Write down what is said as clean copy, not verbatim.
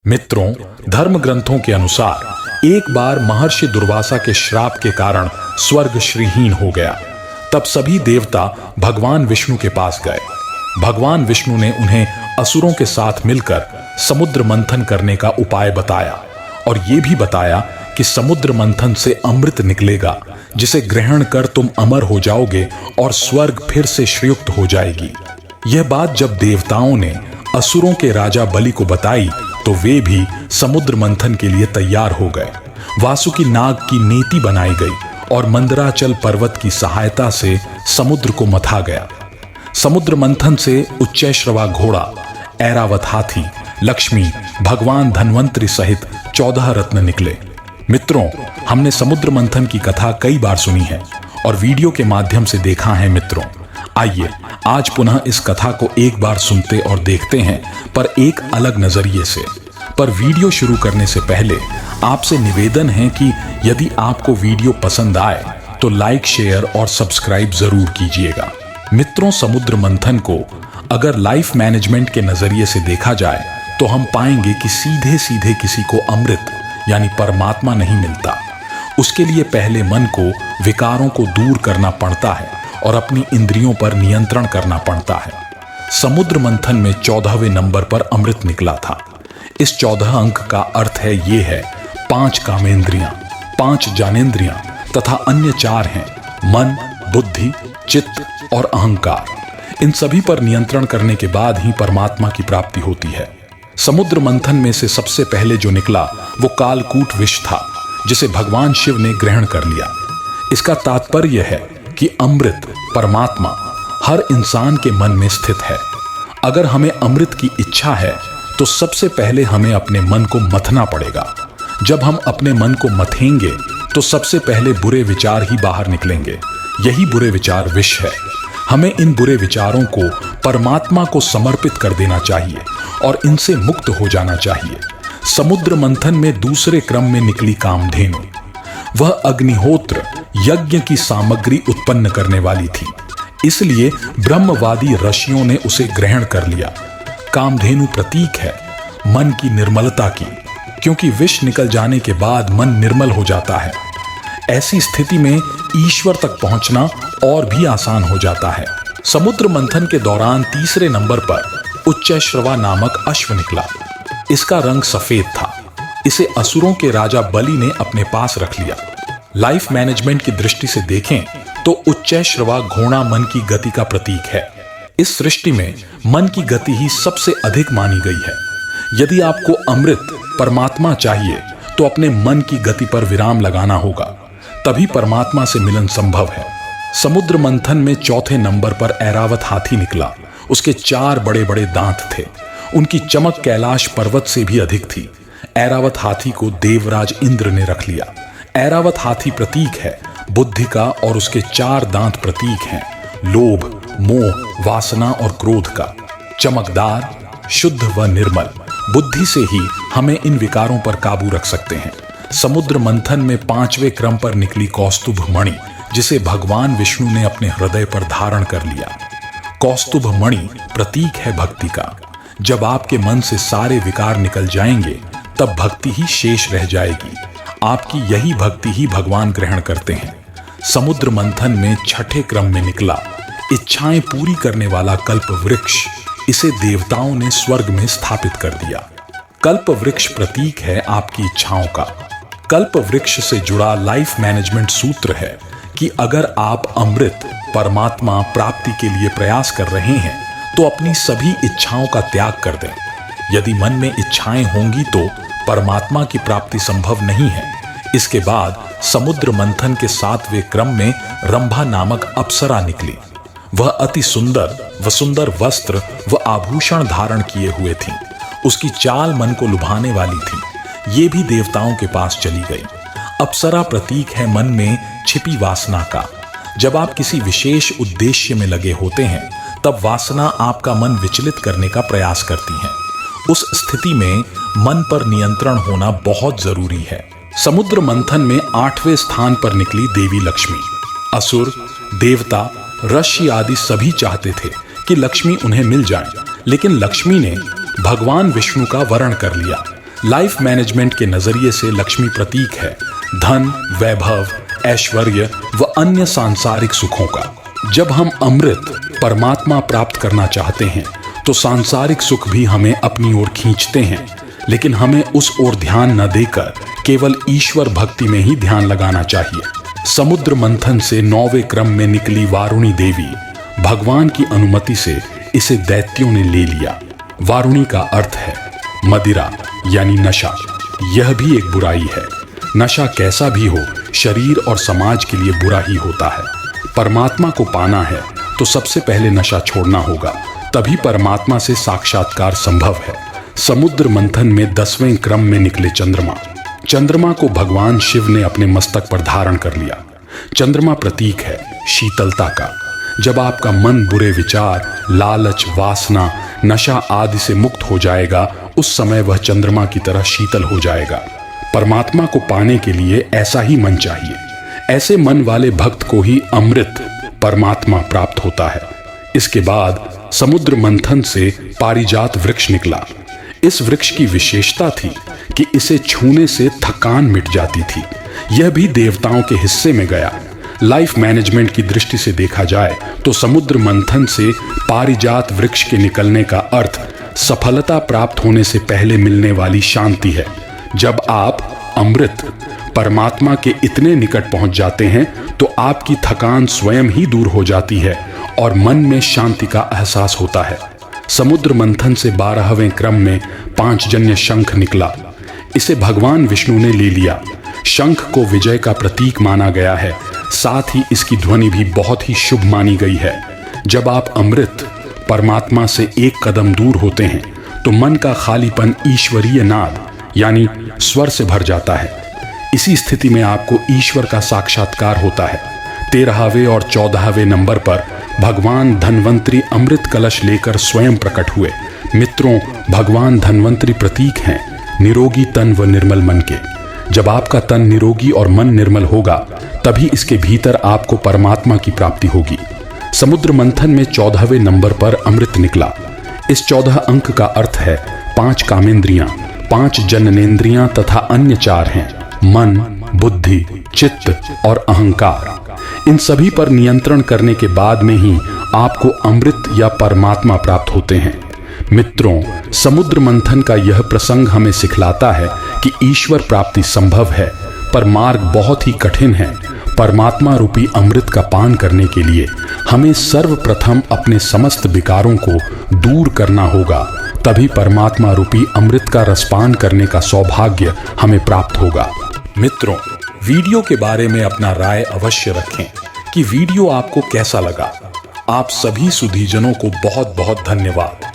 मित्रों, धर्म ग्रंथों के अनुसार एक बार महर्षि दुर्वासा के श्राप के कारण स्वर्ग श्रीहीन हो गया। तब सभी देवता भगवान विष्णु के पास गए। भगवान विष्णु ने उन्हें असुरों के साथ मिलकर समुद्र मंथन करने का उपाय बताया और ये भी बताया कि समुद्र मंथन से अमृत निकलेगा, जिसे ग्रहण कर तुम अमर हो जाओगे और स्वर्ग फिर से श्रीयुक्त हो जाएगी। यह बात जब देवताओं ने असुरों के राजा बलि को बताई तो वे भी समुद्र मंथन के लिए तैयार हो गए। वासुकी नाग की नेति बनाई गई और मंदराचल पर्वत की सहायता से समुद्र को मथा गया। समुद्र मंथन से उच्चैश्रवा घोड़ा, ऐरावत हाथी, लक्ष्मी, भगवान धन्वंतरि सहित 14 रत्न निकले। मित्रों, हमने समुद्र मंथन की कथा कई बार सुनी है और वीडियो के माध्यम से देखा है। मित्रों, आइए आज पुनः इस कथा को एक बार सुनते और देखते हैं, पर एक अलग नजरिए से। पर वीडियो शुरू करने से पहले आपसे निवेदन है कि यदि आपको वीडियो पसंद आए तो लाइक, शेयर और सब्सक्राइब जरूर कीजिएगा। मित्रों, समुद्र मंथन को अगर लाइफ मैनेजमेंट के नजरिए से देखा जाए तो हम पाएंगे कि सीधे सीधे किसी को अमृत यानी परमात्मा नहीं मिलता। उसके लिए पहले मन को विकारों को दूर करना पड़ता है और अपनी इंद्रियों पर नियंत्रण करना पड़ता है। समुद्र मंथन में 14वें नंबर पर अमृत निकला था। इस 14 अंक का अर्थ है ये है 5 कामेंद्रियां, 5 ज्ञानेंद्रियां तथा अन्य 4 हैं मन, बुद्धि, चित्त और अहंकार। इन सभी पर नियंत्रण करने के बाद ही परमात्मा की प्राप्ति होती है। समुद्र मंथन में से सबसे पहले जो निकला वो कालकूट विष था, जिसे भगवान शिव ने ग्रहण कर लिया। इसका तात्पर्य है कि अमृत परमात्मा हर इंसान के मन में स्थित है। अगर हमें अमृत की इच्छा है तो सबसे पहले हमें अपने मन को मथना पड़ेगा। जब हम अपने मन को मथेंगे तो सबसे पहले बुरे विचार ही बाहर निकलेंगे। यही बुरे विचार विष है। हमें इन बुरे विचारों को परमात्मा को समर्पित कर देना चाहिए और इनसे मुक्त हो जाना चाहिए। समुद्र मंथन में दूसरे क्रम में निकली कामधेनु। वह अग्निहोत्र यज्ञ की सामग्री उत्पन्न करने वाली थी, इसलिए ब्रह्मवादी ऋषियों ने उसे ग्रहण कर लिया। कामधेनु प्रतीक है मन की निर्मलता की, क्योंकि विष निकल जाने के बाद मन निर्मल हो जाता है। ऐसी स्थिति में ईश्वर तक पहुंचना और भी आसान हो जाता है। समुद्र मंथन के दौरान तीसरे नंबर पर उच्चैश्रवा नामक अश्व निकला। इसका रंग सफेद था। इसे असुरों के राजा बलि ने अपने पास रख लिया। लाइफ मैनेजमेंट की दृष्टि से देखें तो उच्चैश्रवा घोड़ा मन की गति का प्रतीक है। इस सृष्टि में मन की गति ही सबसे अधिक मानी गई है। यदि आपको अमृत परमात्मा चाहिए तो अपने मन की गति पर विराम लगाना होगा, तभी परमात्मा से मिलन संभव है। समुद्र मंथन में चौथे नंबर पर ऐरावत हाथी निकला। उसके 4 बड़े बड़े दांत थे। उनकी चमक कैलाश पर्वत से भी अधिक थी। ऐरावत हाथी को देवराज इंद्र ने रख लिया। ऐरावत हाथी प्रतीक है बुद्धि का और उसके 4 दांत प्रतीक हैं लोभ, मोह, वासना और क्रोध का। चमकदार, शुद्ध व निर्मल बुद्धि से ही हमें इन विकारों पर काबू रख सकते हैं। समुद्र मंथन में 5वें क्रम पर निकली कौस्तुभ मणि, जिसे भगवान विष्णु ने अपने हृदय पर धारण कर लिया। कौस्तुभ मणि प्रतीक है भक्ति का। जब आपके मन से सारे विकार निकल जाएंगे तब भक्ति ही शेष रह जाएगी। आपकी यही भक्ति ही भगवान ग्रहण करते हैं। समुद्र मंथन में 6ठे क्रम में निकला इच्छाएं पूरी करने वाला कल्प वृक्ष। इसे देवताओं ने स्वर्ग में स्थापित कर दिया। कल्प वृक्ष प्रतीक है आपकी इच्छाओं का। कल्प वृक्ष से जुड़ा लाइफ मैनेजमेंट सूत्र है कि अगर आप अमृत परमात्मा प्राप्ति के लिए प्रयास कर रहे हैं तो अपनी सभी इच्छाओं का त्याग कर दें। यदि मन में इच्छाएं होंगी तो परमात्मा की प्राप्ति संभव नहीं है। इसके बाद समुद्र मंथन के 7वें क्रम में रंभा नामक अप्सरा निकली। वह अति सुंदर वस्त्र व आभूषण धारण किए हुए थी। उसकी चाल मन को लुभाने वाली थी। ये भी देवताओं के पास चली गई। अप्सरा प्रतीक है मन में छिपी वासना का। जब आप किसी विशेष उद्देश्य में लगे होते हैं तब वासना आपका मन विचलित करने का प्रयास करती है। उस स्थिति में मन पर नियंत्रण होना बहुत जरूरी है। समुद्र मंथन में 8वें स्थान पर निकली देवी लक्ष्मी। असुर, देवता, ऋषि आदि सभी चाहते थे कि लक्ष्मी उन्हें मिल जाए, लेकिन लक्ष्मी ने भगवान विष्णु का वरण कर लिया। लाइफ मैनेजमेंट के नजरिए से लक्ष्मी प्रतीक है धन, वैभव, ऐश्वर्य व अन्य सांसारिक सुखों का। जब हम अमृत परमात्मा प्राप्त करना चाहते हैं तो सांसारिक सुख भी हमें अपनी ओर खींचते हैं, लेकिन हमें उस ओर ध्यान न देकर केवल ईश्वर भक्ति में ही ध्यान लगाना चाहिए। समुद्र मंथन से 9वें क्रम में निकली वारुणी देवी भगवान की अनुमति से इसे दैत्यों ने ले लिया। वारुणी का अर्थ है मदिरा यानी नशा। यह भी एक बुराई है। नशा कैसा भी हो शरीर और समाज के लिए बुरा ही होता है। परमात्मा को पाना है तो सबसे पहले नशा छोड़ना होगा, तभी परमात्मा से साक्षात्कार संभव है। समुद्र मंथन में 10वें क्रम में निकले चंद्रमा को भगवान शिव ने अपने मस्तक पर धारण कर लिया। चंद्रमा प्रतीक है शीतलता का। जब आपका मन बुरे विचार, लालच, वासना, नशा आदि से मुक्त हो जाएगा, उस समय वह चंद्रमा की तरह शीतल हो जाएगा। परमात्मा को पाने के लिए ऐसा ही मन चाहिए। ऐसे मन वाले भक्त को ही अमृत परमात्मा प्राप्त होता है। इसके बाद समुद्र मंथन से पारिजात वृक्ष निकला। इस वृक्ष की विशेषता थी कि इसे छूने से थकान मिट जाती थी। यह भी देवताओं के हिस्से में गया। लाइफ मैनेजमेंट की दृष्टि से देखा जाए तो समुद्र मंथन से पारिजात वृक्ष के निकलने का अर्थ सफलता प्राप्त होने से पहले मिलने वाली शांति है। जब आप अमृत परमात्मा के इतने निकट पहुंच जाते हैं तो आपकी थकान स्वयं ही दूर हो जाती है और मन में शांति का एहसास होता है। समुद्र मंथन से 12वें क्रम में पांचजन्य शंख निकला। इसे भगवान विष्णु ने ले लिया। शंख को विजय का प्रतीक माना गया है, साथ ही इसकी ध्वनि भी बहुत ही शुभ मानी गई है। जब आप अमृत परमात्मा से एक कदम दूर होते हैं तो मन का खालीपन ईश्वरीय नाद यानी स्वर से भर जाता है। इसी स्थिति में आपको ईश्वर का साक्षात्कार होता है। 13वें और 14वें नंबर पर भगवान धन्वंतरी अमृत कलश लेकर स्वयं प्रकट हुए। मित्रों, भगवान धन्वंतरी प्रतीक हैं निरोगी तन व निर्मल मन के। जब आपका तन निरोगी और मन निर्मल होगा तभी इसके भीतर आपको परमात्मा की प्राप्ति होगी। समुद्र मंथन में 14वें नंबर पर अमृत निकला। इस 14 अंक का अर्थ है 5 कामेंद्रियां, 5 जननेंद्रियां तथा अन्य 4 हैं मन, बुद्धि, चित्त और अहंकार। इन सभी पर नियंत्रण करने के बाद में ही आपको अमृत या परमात्मा प्राप्त होते हैं। मित्रों, समुद्र मंथन का यह प्रसंग हमें सिखलाता है कि ईश्वर प्राप्ति संभव है, पर मार्ग बहुत ही कठिन है। परमात्मा रूपी अमृत का पान करने के लिए हमें सर्वप्रथम अपने समस्त विकारों को दूर करना होगा, तभी परमात्मा रूपी अमृत का रसपान करने का सौभाग्य हमें प्राप्त होगा। मित्रों, वीडियो के बारे में अपना राय अवश्य रखें कि वीडियो आपको कैसा लगा। आप सभी सुधीजनों को बहुत बहुत धन्यवाद।